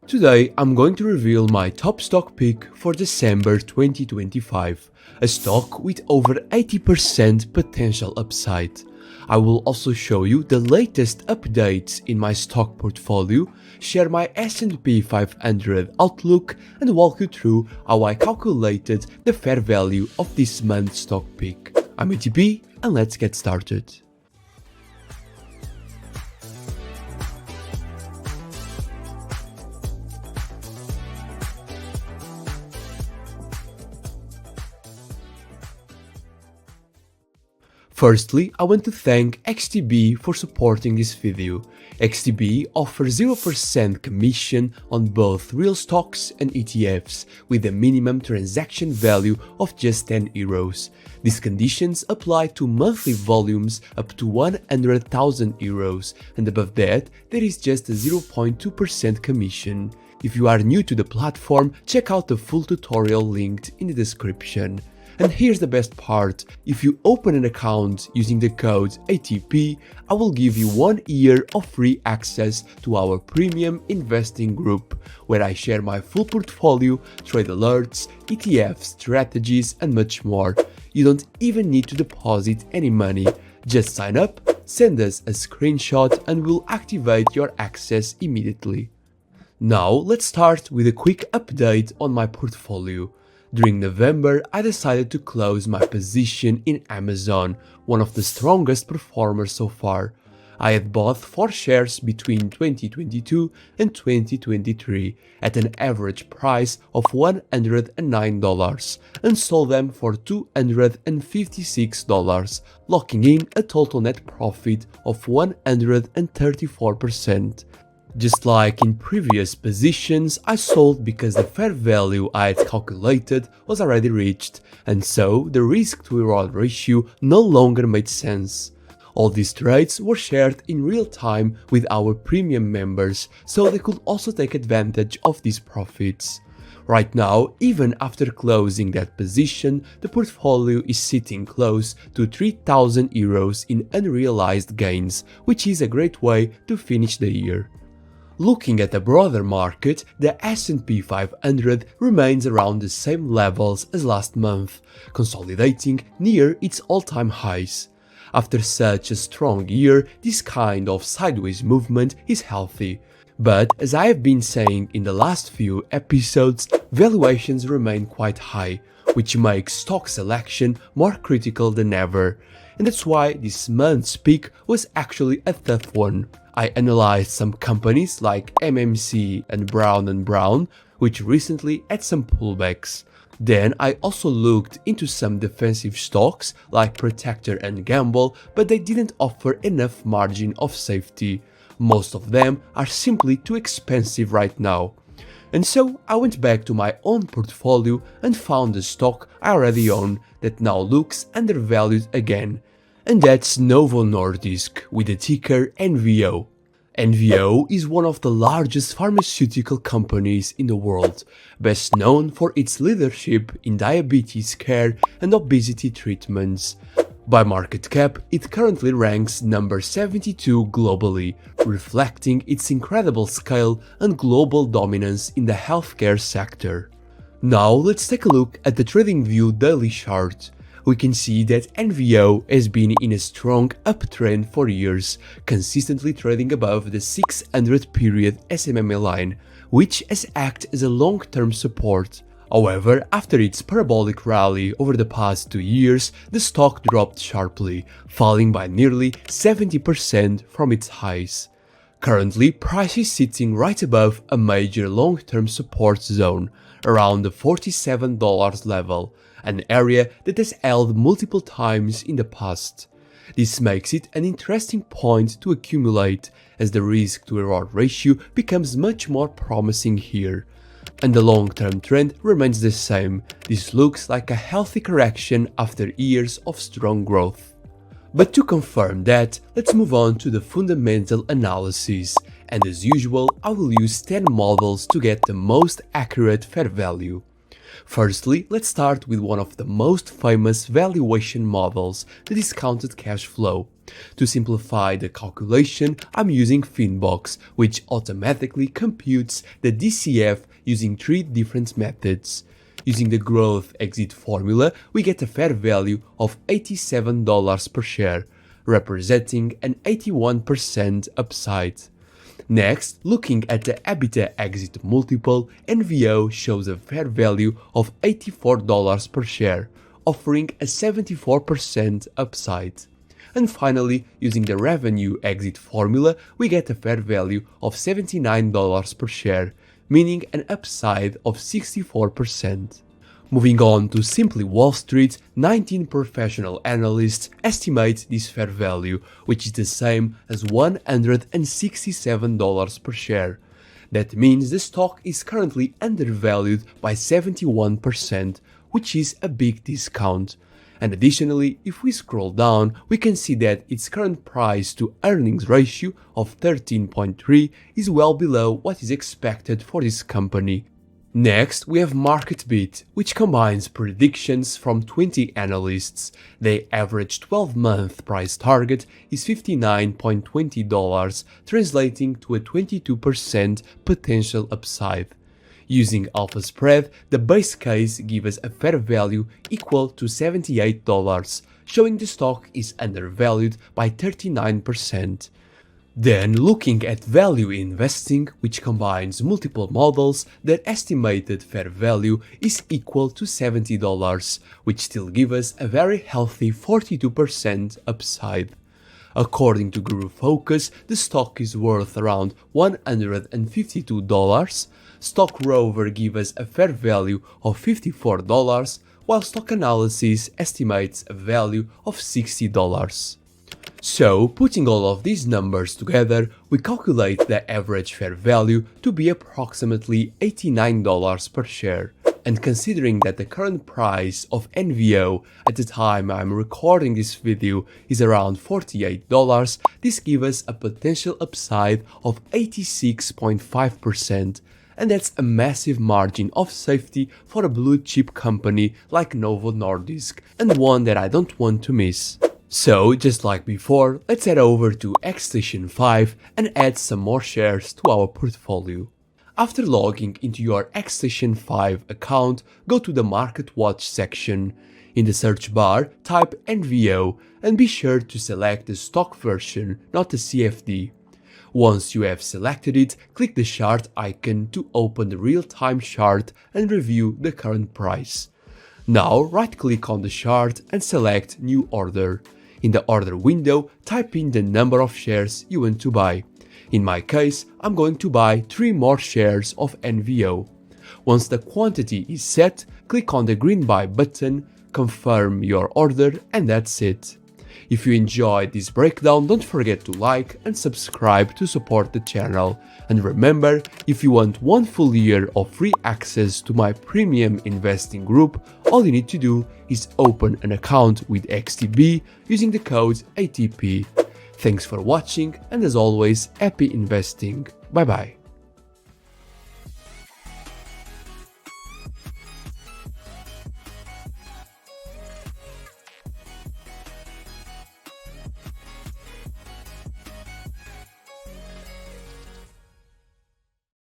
Today I'm going to reveal my top stock pick for December 2025, a stock with over 80% potential upside. I will also show you the latest updates in my stock portfolio, share my S&P 500 outlook, and walk you through how I calculated the fair value of this month's stock pick. I'm ATP, and let's get started. Firstly, I want to thank XTB for supporting this video. XTB offers 0% commission on both real stocks and ETFs with a minimum transaction value of just €10. These conditions apply to monthly volumes up to €100,000, and above that, there is just a 0.2% commission. If you are new to the platform, check out the full tutorial linked in the description. And here's the best part, if you open an account using the code ATP, I will give you 1 year of free access to our premium investing group, where I share my full portfolio, trade alerts, ETF strategies, and much more. You don't even need to deposit any money. Just sign up, send us a screenshot, and we'll activate your access immediately. Now let's start with a quick update on my portfolio. During November, I decided to close my position in Amazon, one of the strongest performers so far. I had bought 4 shares between 2022 and 2023 at an average price of $109 and sold them for $256, locking in a total net profit of 134%. Just like in previous positions, I sold because the fair value I had calculated was already reached, and so the risk-to-reward ratio no longer made sense. All these trades were shared in real time with our premium members, so they could also take advantage of these profits. Right now, even after closing that position, the portfolio is sitting close to €3,000 in unrealized gains, which is a great way to finish the year. Looking at the broader market, the S&P 500 remains around the same levels as last month, consolidating near its all-time highs. After such a strong year, this kind of sideways movement is healthy. But as I have been saying in the last few episodes, valuations remain quite high, which makes stock selection more critical than ever. And that's why this month's pick was actually a tough one. I analyzed some companies like MMC and Brown & Brown, which recently had some pullbacks. Then I also looked into some defensive stocks like Procter & Gamble, but they didn't offer enough margin of safety. Most of them are simply too expensive right now. And so I went back to my own portfolio and found a stock I already own that now looks undervalued again. And that's Novo Nordisk with the ticker NVO. NVO is one of the largest pharmaceutical companies in the world, best known for its leadership in diabetes care and obesity treatments. By market cap, it currently ranks number 72 globally, reflecting its incredible scale and global dominance in the healthcare sector. Now let's take a look at the TradingView daily chart. We can see that NVO has been in a strong uptrend for years, consistently trading above the 600 period SMA line, which has acted as a long-term support. However, after its parabolic rally over the past 2 years, the stock dropped sharply, falling by nearly 70% from its highs. Currently, price is sitting right above a major long-term support zone, around the $47 level, an area that has held multiple times in the past. This makes it an interesting point to accumulate, as the risk-to-reward ratio becomes much more promising here. And the long-term trend remains the same. This looks like a healthy correction after years of strong growth. But to confirm that, let's move on to the fundamental analysis, and as usual, I will use 10 models to get the most accurate fair value. Firstly, let's start with one of the most famous valuation models, the discounted cash flow. To simplify the calculation, I'm using Finbox, which automatically computes the DCF using 3 different methods. Using the growth exit formula, we get a fair value of $87 per share, representing an 81% upside. Next, looking at the EBITDA exit multiple, NVO shows a fair value of $84 per share, offering a 74% upside. And finally, using the revenue exit formula, we get a fair value of $79 per share, meaning an upside of 64%. Moving on to Simply Wall Street, 19 professional analysts estimate this fair value, which is the same as $167 per share. That means the stock is currently undervalued by 71%, which is a big discount. And additionally, if we scroll down, we can see that its current price to earnings ratio of 13.3 is well below what is expected for this company. Next, we have MarketBeat, which combines predictions from 20 analysts. Their average 12-month price target is $59.20, translating to a 22% potential upside. Using alpha spread, the base case gives us a fair value equal to $78, showing the stock is undervalued by 39%. Then, looking at value investing, which combines multiple models, their estimated fair value is equal to $70, which still gives us a very healthy 42% upside. According to Guru Focus, the stock is worth around $152. Stock Rover gives us a fair value of $54, while Stock Analyses estimates a value of $60. So, putting all of these numbers together, we calculate the average fair value to be approximately $89 per share. And considering that the current price of NVO at the time I'm recording this video is around $48, this gives us a potential upside of 86.5%. And that's a massive margin of safety for a blue chip company like Novo Nordisk, and one that I don't want to miss. So, just like before, let's head over to XStation 5 and add some more shares to our portfolio. After logging into your XStation 5 account, go to the Market Watch section. In the search bar, type NVO and be sure to select the stock version, not the CFD. Once you have selected it, click the chart icon to open the real-time chart and review the current price. Now, right-click on the chart and select New Order. In the order window, type in the number of shares you want to buy. In my case, I'm going to buy 3 more shares of NVO. Once the quantity is set, click on the green buy button, confirm your order, and that's it. If you enjoyed this breakdown, don't forget to like and subscribe to support the channel. And remember, if you want 1 full year of free access to my premium investing group, all you need to do is open an account with XTB using the code ATP. Thanks for watching, and as always, happy investing. Bye bye.